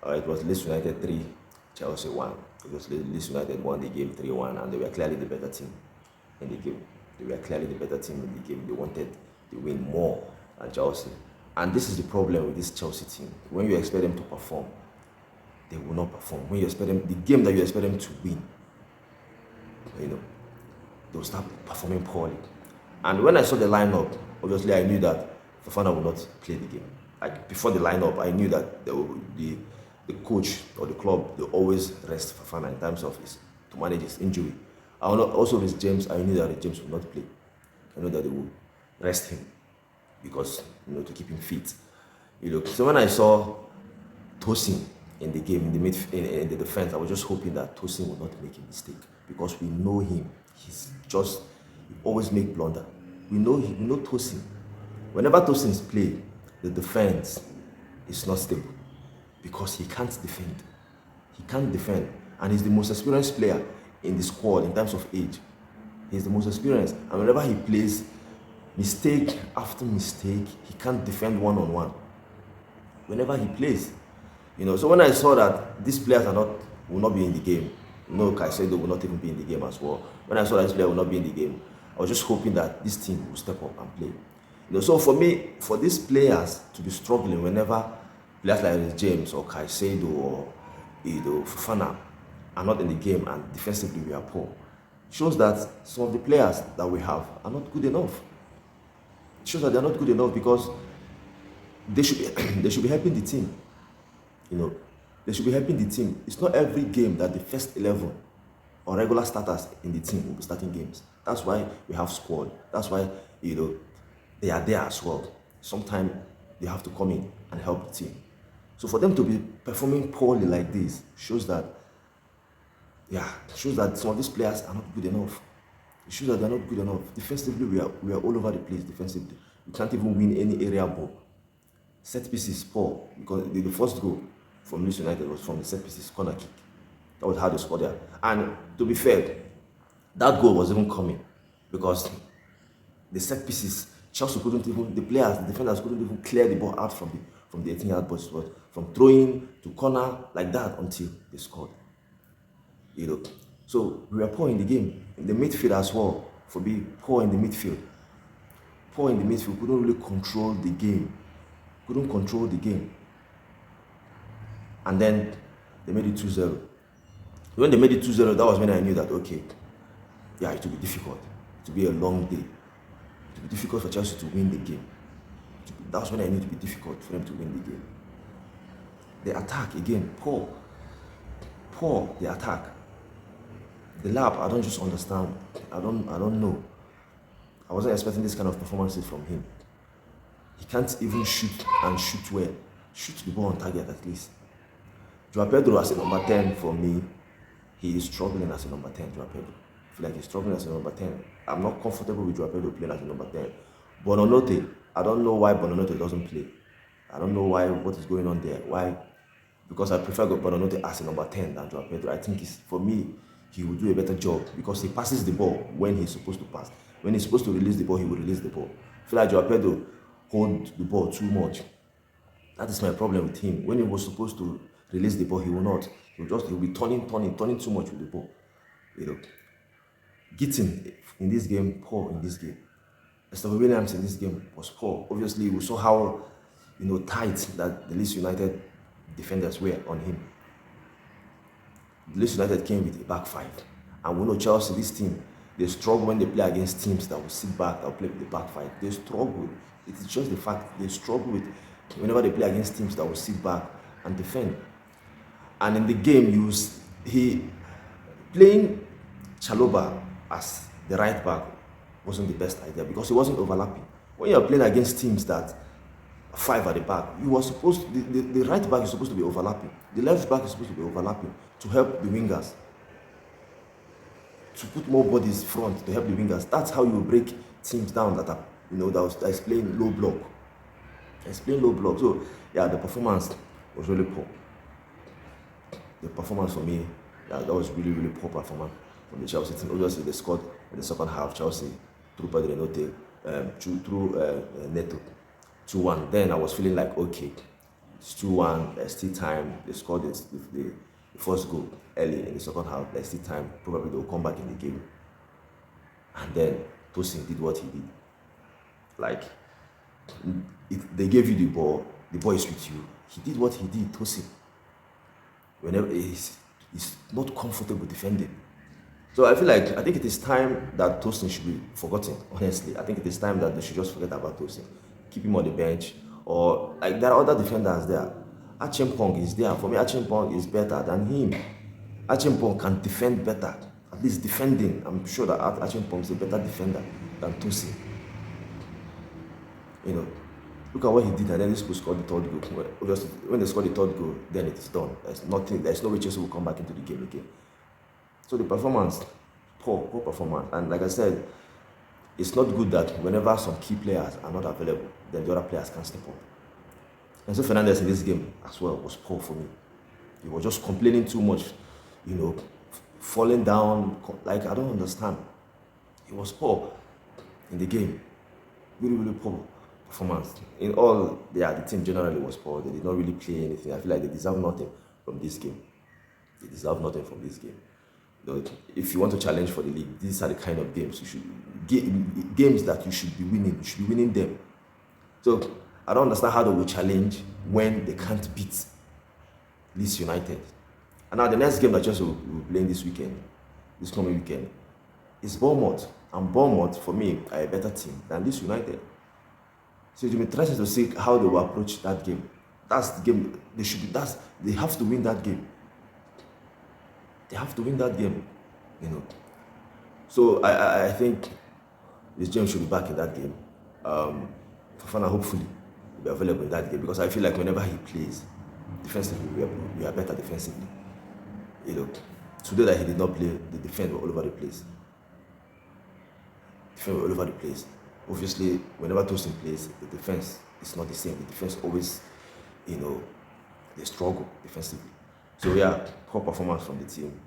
It was Leeds United 3, Chelsea 1. It was Leeds United won the game 3-1, and they were clearly the better team in the game. They were clearly the better team in the game. They wanted to win more than Chelsea. And this is the problem with this Chelsea team. When you expect them to perform, they will not perform. When you expect them, the game that you expect them to win, you know, they'll start performing poorly. And when I saw the lineup, obviously I knew that Fofana would not play the game. Like before the lineup, I knew that the coach or the club, they always rest Fofana in terms of to manage his injury. Also with James, I knew that James would not play. I know that they would rest him because to keep him fit. So when I saw Tosin in the game, in the defense, I was just hoping that Tosin would not make a mistake because we know him. He always make blunder. We know Tosin. Whenever Tosin's play, the defense is not stable because he can't defend. He can't defend, and he's the most experienced player in the squad in terms of age. He's the most experienced, and whenever he plays, mistake after mistake, he can't defend one-on-one. Whenever he plays, so when I saw that these players will not be in the game, Caicedo will not even be in the game as well. When I saw that this player will not be in the game, I was just hoping that this team will step up and play. So for me, for these players to be struggling whenever players like James or Caicedo or Fofana are not in the game and defensively we are poor, shows that some of the players that we have are not good enough. It shows that they're not good enough because they should be helping the team. They should be helping the team. It's not every game that the first 11 or regular starters in the team will be starting games. That's why we have squad. That's why they are there as well. Sometimes they have to come in and help the team. So for them to be performing poorly like this shows that some of these players are not good enough. It shows that they're not good enough. Defensively, we are all over the place defensively. We can't even win any area ball. Set pieces poor because the first goal from Leeds United was from the set pieces corner kick. That was how they scored there. And to be fair, that goal was even coming because the set pieces, Chelsea couldn't even, the defenders couldn't even clear the ball out from the 18-yard box, from throwing to corner like that until they scored. So we were poor in the game, in the midfield as well. For being poor in the midfield, couldn't really control the game. And then they made it 2-0. When they made it 2-0, that was when I knew that it will be difficult. It will be a long day. It will be difficult for Chelsea to win the game. That was when I knew it would be difficult for them to win the game. The attack again, poor. The attack. The lab, I don't just understand. I don't know. I wasn't expecting this kind of performances from him. He can't even shoot and shoot well. Shoot the ball on target at least. Joao Pedro as a number 10 for me, he is struggling as a number 10, Joao Pedro. I feel like he's struggling as a number 10. I'm not comfortable with Joao Pedro playing as a number 10. Bononote, I don't know why Bononote doesn't play. I don't know what is going on there. Why? Because I prefer Bononote as a number 10 than Joao Pedro. I think for me, he will do a better job because he passes the ball when he's supposed to pass. When he's supposed to release the ball, he will release the ball. I feel like Joao Pedro holds the ball too much. That is my problem with him. When he was supposed to release the ball, he will not. He'll be turning too much with the ball. Gittin in this game, poor in this game. Esther Williams in this game was poor. Obviously, we saw how tight that the Leeds United defenders were on him. The Leeds United came with a back five. And we know Chelsea, this team, they struggle when they play against teams that will sit back, that will play with the back five. They struggle. It is just the fact they struggle with whenever they play against teams that will sit back and defend. And in the game, he playing Chalobah as the right back wasn't the best idea because he wasn't overlapping. When you're playing against teams that 5 at the back, the right back is supposed to be overlapping. The left back is supposed to be overlapping to help the wingers, to put more bodies front to help the wingers. That's how you break teams down that are that is playing low block. So the performance was really poor. The performance for me, that was really, really poor performance from the Chelsea team. Obviously, they scored in the second half. Chelsea through Pedro through Neto 2-1. Then I was feeling like, okay, It's 2-1. There's still time. They scored the first goal early in the second half. There's still time. Probably they'll come back in the game. And then Tosin did what he did. Like, they gave you the ball is with you. He did what he did, Tosin. Whenever he's not comfortable defending. So I think it is time that Tosin should be forgotten, honestly. I think it is time that they should just forget about Tosin. Keep him on the bench. Or like there are other defenders there. Achimpong is there. For me, Achimpong is better than him. Achimpong can defend better. At least defending. I'm sure that Achimpong is a better defender than Tosin. You know, look at what he did, and then this people scored the third goal. Obviously, when they score the third goal, then it is done. There's nothing. There's no way Chelsea will come back into the game again. So the performance, poor performance, and like I said, it's not good that whenever some key players are not available, then the other players can step up. And so Fernandez in this game as well was poor for me. He was just complaining too much, you know, falling down. Like I don't understand. He was poor in the game, really poor performance. In all, the team generally was poor. They did not really play anything. I feel like they deserve nothing from this game. They deserve nothing from this game. If you want to challenge for the league, these are the kind of games you should games that you should be winning. You should be winning them. So I don't understand how they will challenge when they can't beat Leeds United. And now the next game that Chelsea will be playing this coming weekend, is Bournemouth. And Bournemouth, for me, are a better team than Leeds United. So you'll be interested to see how they will approach that game. That's the game they should be. They have to win that game. They have to win that game, you know. So I think this James should be back in that game. Fofana hopefully will be available in that game, because I feel like whenever he plays defensively, we are better defensively. You know, today that he did not play, the defense were all over the place. Obviously, whenever Tosin plays, the defense is not the same. The defense always, you know, they struggle defensively. So yeah, poor performance from the team.